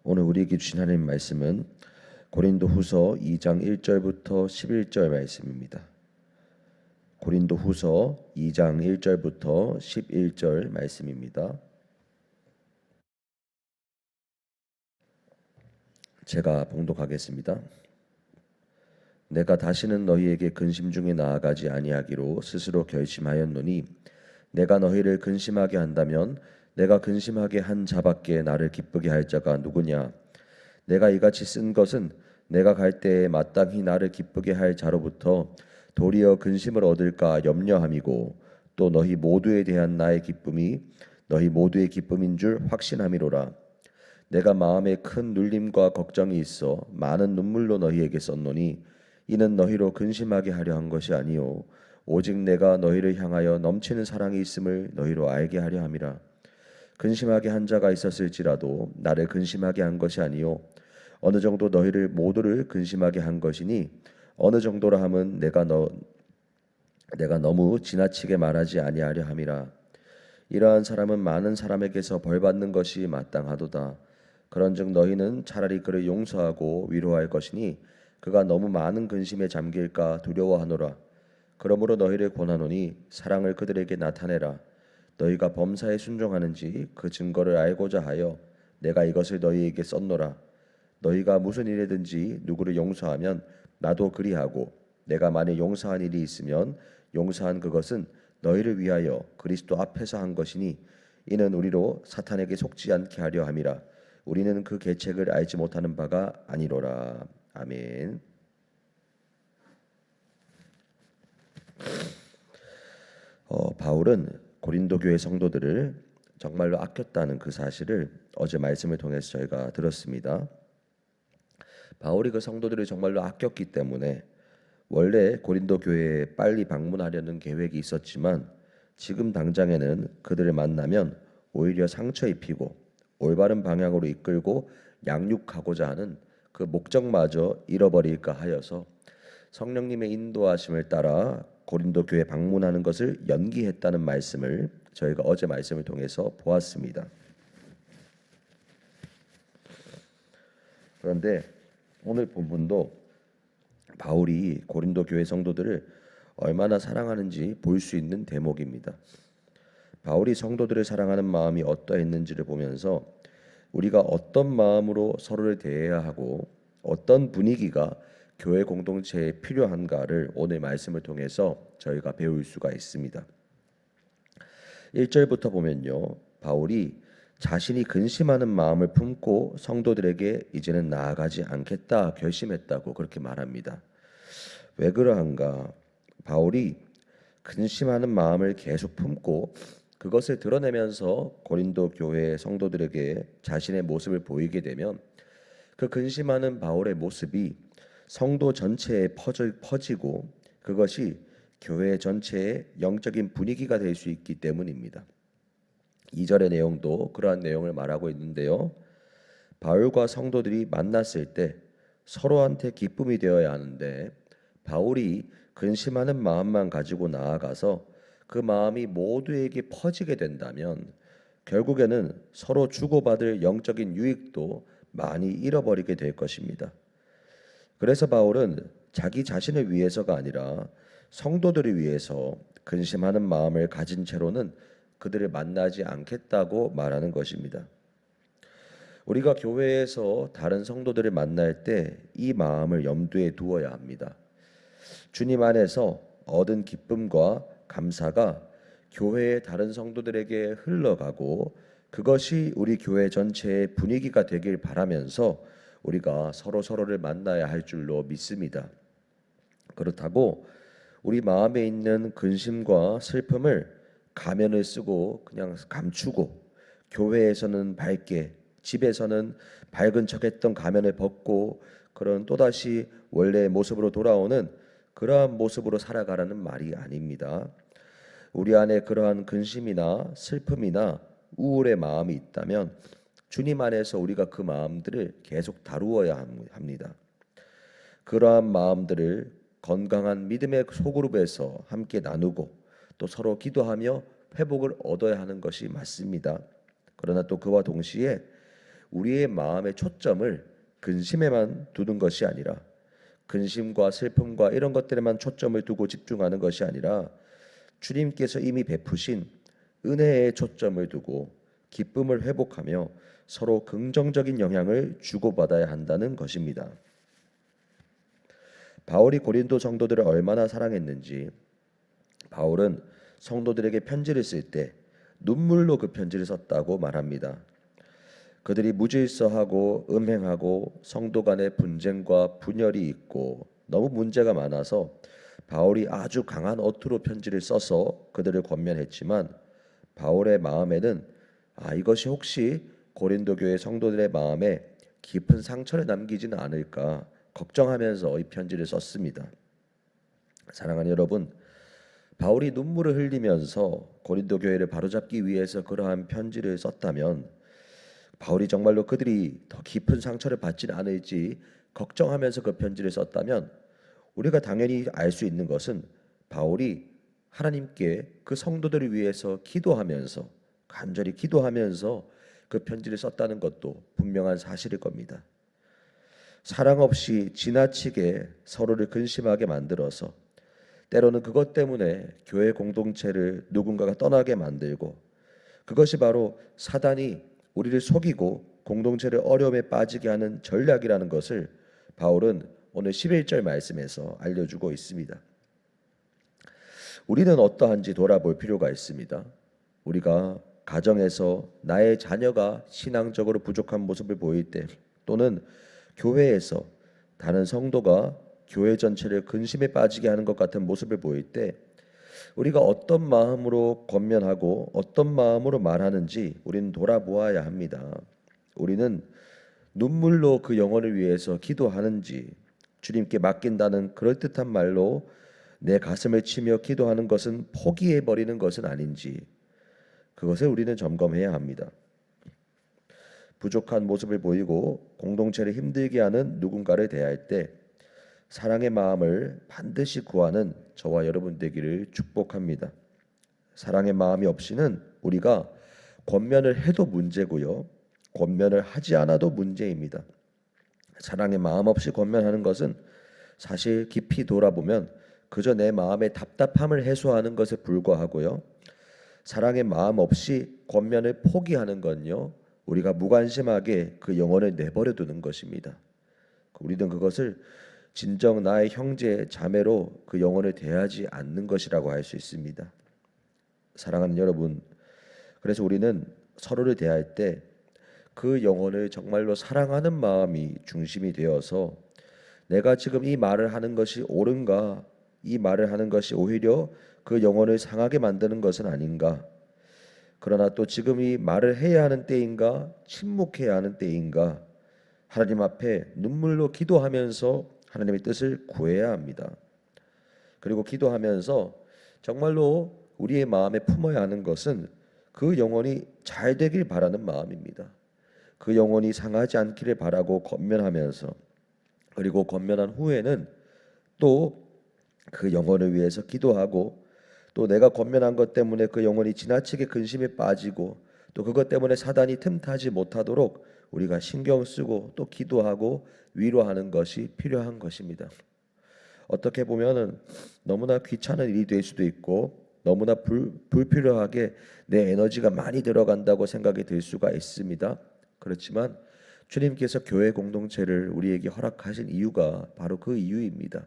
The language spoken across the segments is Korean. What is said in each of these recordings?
오늘 우리에게 주신 하나님 말씀은 고린도후서 2장 1절부터 11절 말씀입니다. 고린도후서 2장 1절부터 11절 말씀입니다. 제가 봉독하겠습니다. 내가 다시는 너희에게 근심 중에 나아가지 아니하기로 스스로 결심하였노니 내가 너희를 근심하게 한다면 내가 근심하게 한 자밖에 나를 기쁘게 할 자가 누구냐? 내가 이같이 쓴 것은 내가 갈 때에 마땅히 나를 기쁘게 할 자로부터 도리어 근심을 얻을까 염려함이고 또 너희 모두에 대한 나의 기쁨이 너희 모두의 기쁨인 줄 확신함이로라. 내가 마음에 큰 눌림과 걱정이 있어 많은 눈물로 너희에게 썼노니 이는 너희로 근심하게 하려 한 것이 아니요 오직 내가 너희를 향하여 넘치는 사랑이 있음을 너희로 알게 하려 함이라. 근심하게 한 자가 있었을지라도 나를 근심하게 한 것이 아니요 어느 정도 너희를 모두를 근심하게 한 것이니 어느 정도라 함은 내가 너무 지나치게 말하지 아니하려 함이라. 이러한 사람은 많은 사람에게서 벌 받는 것이 마땅하도다. 그런즉 너희는 차라리 그를 용서하고 위로할 것이니 그가 너무 많은 근심에 잠길까 두려워하노라. 그러므로 너희를 권하노니 사랑을 그들에게 나타내라. 너희가 범사에 순종하는지 그 증거를 알고자 하여 내가 이것을 너희에게 썼노라. 너희가 무슨 일이든지 누구를 용서하면 나도 그리하고 내가 만일 용서한 일이 있으면 용서한 그것은 너희를 위하여 그리스도 앞에서 한 것이니 이는 우리로 사탄에게 속지 않게 하려 함이라. 우리는 그 계책을 알지 못하는 바가 아니로라. 아멘. 바울은 고린도 교회 성도들을 정말로 아꼈다는 그 사실을 어제 말씀을 통해서 저희가 들었습니다. 바울이 그 성도들을 정말로 아꼈기 때문에 원래 고린도 교회에 빨리 방문하려는 계획이 있었지만 지금 당장에는 그들을 만나면 오히려 상처 입히고 올바른 방향으로 이끌고 양육하고자 하는 그 목적마저 잃어버릴까 하여서 성령님의 인도하심을 따라 고린도 교회 방문하는 것을 연기했다는 말씀을 저희가 어제 말씀을 통해서 보았습니다. 그런데 오늘 본문도 바울이 고린도 교회 성도들을 얼마나 사랑하는지 볼 수 있는 대목입니다. 바울이 성도들을 사랑하는 마음이 어떠했는지를 보면서 우리가 어떤 마음으로 서로를 대해야 하고 어떤 분위기가 교회 공동체에 필요한가를 오늘 말씀을 통해서 저희가 배울 수가 있습니다. 1절부터 보면요. 바울이 자신이 근심하는 마음을 품고 성도들에게 이제는 나아가지 않겠다 결심했다고 그렇게 말합니다. 왜 그러한가? 바울이 근심하는 마음을 계속 품고 그것을 드러내면서 고린도 교회 성도들에게 자신의 모습을 보이게 되면 그 근심하는 바울의 모습이 성도 전체에 퍼지고 그것이 교회 전체의 영적인 분위기가 될 수 있기 때문입니다. 2절의 내용도 그러한 내용을 말하고 있는데요. 바울과 성도들이 만났을 때 서로한테 기쁨이 되어야 하는데 바울이 근심하는 마음만 가지고 나아가서 그 마음이 모두에게 퍼지게 된다면 결국에는 서로 주고받을 영적인 유익도 많이 잃어버리게 될 것입니다. 그래서 바울은 자기 자신을 위해서가 아니라 성도들을 위해서 근심하는 마음을 가진 채로는 그들을 만나지 않겠다고 말하는 것입니다. 우리가 교회에서 다른 성도들을 만날 때 이 마음을 염두에 두어야 합니다. 주님 안에서 얻은 기쁨과 감사가 교회의 다른 성도들에게 흘러가고 그것이 우리 교회 전체의 분위기가 되길 바라면서 우리가 서로를 만나야 할 줄로 믿습니다. 그렇다고 우리 마음에 있는 근심과 슬픔을 가면을 쓰고 그냥 감추고 교회에서는 밝게 집에서는 밝은 척했던 가면을 벗고 그런 또다시 원래의 모습으로 돌아오는 그러한 모습으로 살아가라는 말이 아닙니다. 우리 안에 그러한 근심이나 슬픔이나 우울의 마음이 있다면 주님 안에서 우리가 그 마음들을 계속 다루어야 합니다. 그러한 마음들을 건강한 믿음의 소그룹에서 함께 나누고 또 서로 기도하며 회복을 얻어야 하는 것이 맞습니다. 그러나 또 그와 동시에 우리의 마음의 초점을 근심에만 두는 것이 아니라, 근심과 슬픔과 이런 것들에만 초점을 두고 집중하는 것이 아니라 주님께서 이미 베푸신 은혜에 초점을 두고 기쁨을 회복하며 서로 긍정적인 영향을 주고받아야 한다는 것입니다. 바울이 고린도 성도들을 얼마나 사랑했는지 바울은 성도들에게 편지를 쓸 때 눈물로 그 편지를 썼다고 말합니다. 그들이 무질서하고 음행하고 성도 간의 분쟁과 분열이 있고 너무 문제가 많아서 바울이 아주 강한 어투로 편지를 써서 그들을 권면했지만 바울의 마음에는 이것이 혹시 고린도 교회 성도들의 마음에 깊은 상처를 남기지는 않을까 걱정하면서 이 편지를 썼습니다. 사랑하는 여러분, 바울이 눈물을 흘리면서 고린도 교회를 바로잡기 위해서 그러한 편지를 썼다면 바울이 정말로 그들이 더 깊은 상처를 받지는 않을지 걱정하면서 그 편지를 썼다면 우리가 당연히 알 수 있는 것은 바울이 하나님께 그 성도들을 위해서 기도하면서 간절히 기도하면서 그 편지를 썼다는 것도 분명한 사실일 겁니다. 사랑 없이 지나치게 서로를 근심하게 만들어서 때로는 그것 때문에 교회 공동체를 누군가가 떠나게 만들고 그것이 바로 사단이 우리를 속이고 공동체를 어려움에 빠지게 하는 전략이라는 것을 바울은 오늘 11절 말씀에서 알려주고 있습니다. 우리는 어떠한지 돌아볼 필요가 있습니다. 우리가 가정에서 나의 자녀가 신앙적으로 부족한 모습을 보일 때 또는 교회에서 다른 성도가 교회 전체를 근심에 빠지게 하는 것 같은 모습을 보일 때 우리가 어떤 마음으로 권면하고 어떤 마음으로 말하는지 우리는 돌아보아야 합니다. 우리는 눈물로 그 영혼을 위해서 기도하는지 주님께 맡긴다는 그럴듯한 말로 내 가슴을 치며 기도하는 것은 포기해버리는 것은 아닌지 그것을 우리는 점검해야 합니다. 부족한 모습을 보이고 공동체를 힘들게 하는 누군가를 대할 때 사랑의 마음을 반드시 구하는 저와 여러분 되기를 축복합니다. 사랑의 마음이 없이는 우리가 권면을 해도 문제고요. 권면을 하지 않아도 문제입니다. 사랑의 마음 없이 권면하는 것은 사실 깊이 돌아보면 그저 내 마음의 답답함을 해소하는 것에 불과하고요. 사랑의 마음 없이 권면을 포기하는 건요. 우리가 무관심하게 그 영혼을 내버려 두는 것입니다. 우리는 그것을 진정 나의 형제 자매로 그 영혼을 대하지 않는 것이라고 할 수 있습니다. 사랑하는 여러분, 그래서 우리는 서로를 대할 때 그 영혼을 정말로 사랑하는 마음이 중심이 되어서 내가 지금 이 말을 하는 것이 옳은가, 이 말을 하는 것이 오히려 그 영혼을 상하게 만드는 것은 아닌가, 그러나 또 지금 이 말을 해야 하는 때인가 침묵해야 하는 때인가 하나님 앞에 눈물로 기도하면서 하나님의 뜻을 구해야 합니다. 그리고 기도하면서 정말로 우리의 마음에 품어야 하는 것은 그 영혼이 잘 되길 바라는 마음입니다. 그 영혼이 상하지 않기를 바라고 권면하면서 그리고 권면한 후에는 또 그 영혼을 위해서 기도하고 또 내가 권면한 것 때문에 그 영혼이 지나치게 근심에 빠지고 또 그것 때문에 사단이 틈타지 못하도록 우리가 신경 쓰고 또 기도하고 위로하는 것이 필요한 것입니다. 어떻게 보면은 너무나 귀찮은 일이 될 수도 있고 너무나 불필요하게 내 에너지가 많이 들어간다고 생각이 들 수가 있습니다. 그렇지만 주님께서 교회 공동체를 우리에게 허락하신 이유가 바로 그 이유입니다.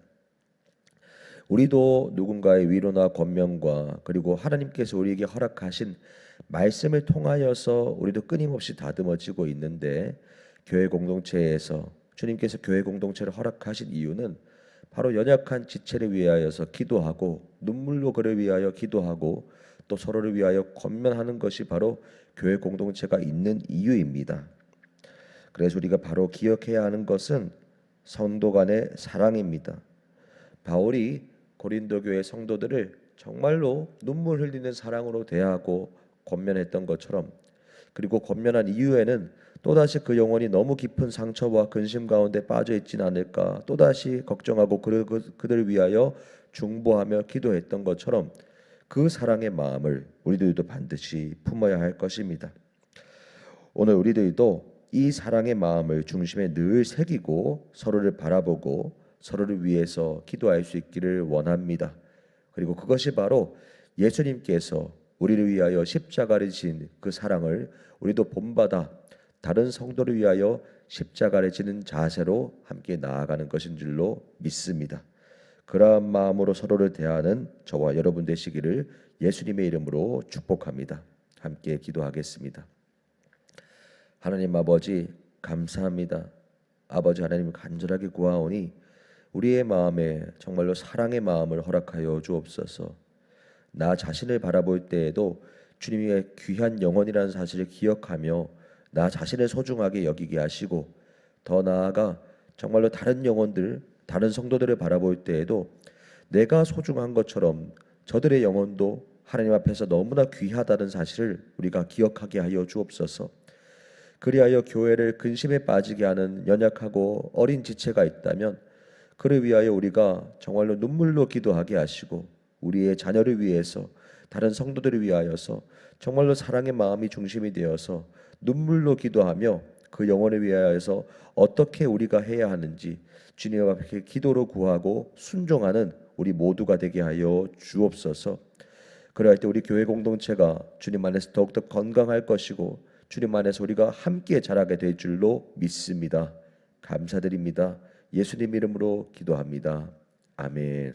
우리도 누군가의 위로나 권면과 그리고 하나님께서 우리에게 허락하신 말씀을 통하여서 우리도 끊임없이 다듬어지고 있는데 교회 공동체에서 주님께서 교회 공동체를 허락하신 이유는 바로 연약한 지체를 위하여서 기도하고 눈물로 그를 위하여 기도하고 또 서로를 위하여 권면하는 것이 바로 교회 공동체가 있는 이유입니다. 그래서 우리가 바로 기억해야 하는 것은 성도 간의 사랑입니다. 바울이 고린도 교회 성도들을 정말로 눈물 흘리는 사랑으로 대하고 권면했던 것처럼 그리고 권면한 이후에는 또다시 그 영혼이 너무 깊은 상처와 근심 가운데 빠져 있지는 않을까 또다시 걱정하고 그들을 위하여 중보하며 기도했던 것처럼 그 사랑의 마음을 우리들도 반드시 품어야 할 것입니다. 오늘 우리들도 이 사랑의 마음을 중심에 늘 새기고 서로를 바라보고 서로를 위해서 기도할 수 있기를 원합니다. 그리고 그것이 바로 예수님께서 우리를 위하여 십자가를 지신 그 사랑을 우리도 본받아 다른 성도를 위하여 십자가를 지는 자세로 함께 나아가는 것인 줄로 믿습니다. 그러한 마음으로 서로를 대하는 저와 여러분 되시기를 예수님의 이름으로 축복합니다. 함께 기도하겠습니다. 하나님 아버지 감사합니다. 아버지 하나님 간절하게 구하오니 우리의 마음에 정말로 사랑의 마음을 허락하여 주옵소서. 나 자신을 바라볼 때에도 주님의 귀한 영혼이라는 사실을 기억하며 나 자신을 소중하게 여기게 하시고, 더 나아가 정말로 다른 영혼들, 다른 성도들을 바라볼 때에도 내가 소중한 것처럼 저들의 영혼도 하나님 앞에서 너무나 귀하다는 사실을 우리가 기억하게 하여 주옵소서. 그리하여 교회를 근심에 빠지게 하는 연약하고 어린 지체가 있다면 그를 위하여 우리가 정말로 눈물로 기도하게 하시고, 우리의 자녀를 위해서, 다른 성도들을 위하여서 정말로 사랑의 마음이 중심이 되어서 눈물로 기도하며 그 영혼을 위하여서 어떻게 우리가 해야 하는지 주님 앞에 기도로 구하고 순종하는 우리 모두가 되게 하여 주옵소서. 그럴 때 우리 교회 공동체가 주님 안에서 더욱더 건강할 것이고 주님 안에서 우리가 함께 자라게 될 줄로 믿습니다. 감사드립니다. 예수님 이름으로 기도합니다. 아멘.